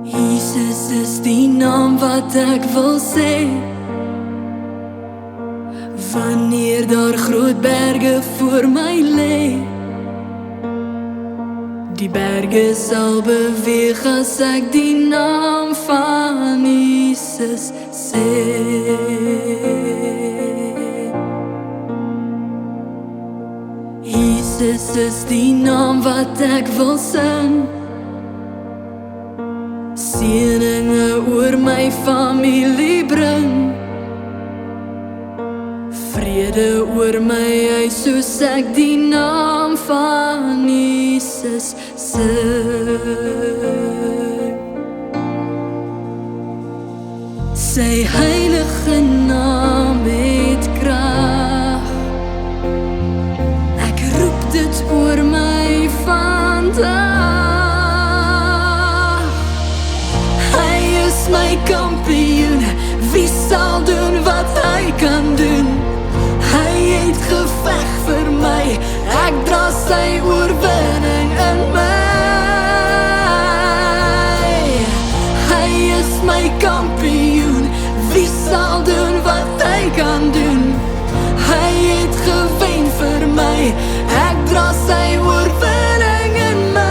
Jesus is die naam wat ek wil sê. Wanneer daar groot berge voor my lê, die berge sal beweeg as ek die naam van Jesus sê. Jesus is die naam wat ek wil sing. Seëninge oor my familie bring, vrede oor my huis soos ek die naam van Jesus sing. Sy heilige naam het krag, ek roep dit oor my vandag. My kampioen, wie sal doen wat hy kan doen? Hy het geveg vir my, ek dra sy oorwinning in my. Hy is my kampioen, wie sal doen wat hy kan doen? Hy het gewen vir my, ek dra sy oorwinning in my.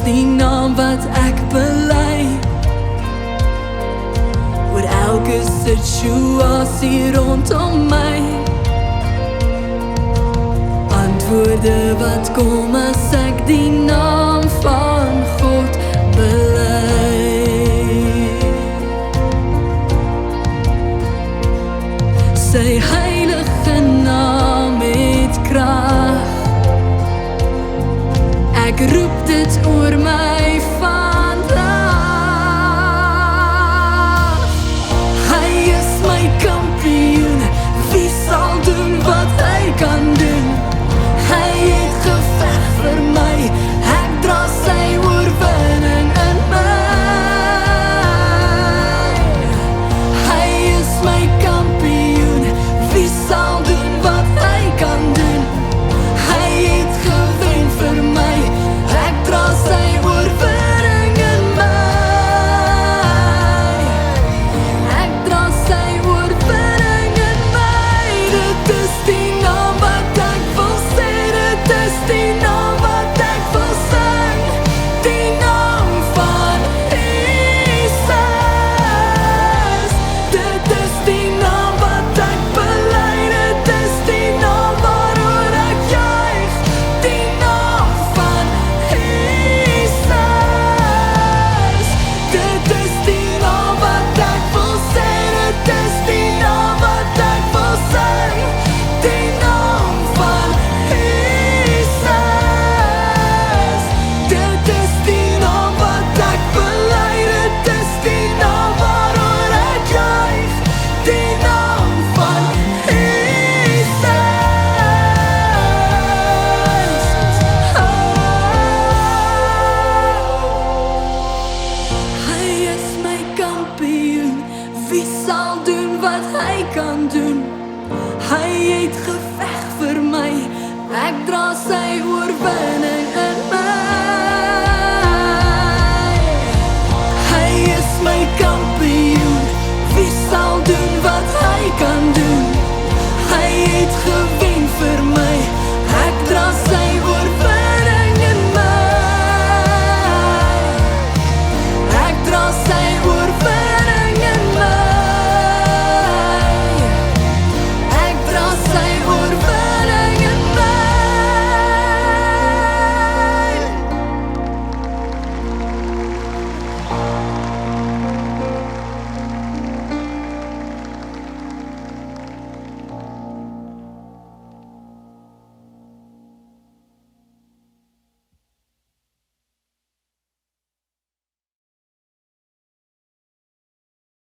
Die naam wat ek bely, oor elke situasie rondom my. Antwoorde wat kom as ek die naam van God bely. Sy heilige naam het krag, ek roep dit oor my vandag. Hy is my kampioen, wie sal doen wat hy kan doen? Hy het geveg vir my, ek dra sy oorwinning in my. Hy is my kampioen, wie sal doen wat hy kan doen? Hy het gewen vir my, ek dra sy oorwinning in my. Ek dra sy oorwinning in my. Dit is die naam wat ek wil sê, dit is die naam wat ek wil sing. Die naam van Jesus. Dit is die naam wat ek bely, dit is die naam waaroor ek juig. Die naam van Jesus. Dit is die naam wat ek wil sê, dit is die naam wat ek wil sing. Die naam van Jesus. Dit is die naam wat ek bely, dit is die naam waaroor ek juig. Die naam van Jesus. Hy is my kampioen, wie sal doen wat hy kan doen? Hy het geveg vir my, ek dra sy oorwinning.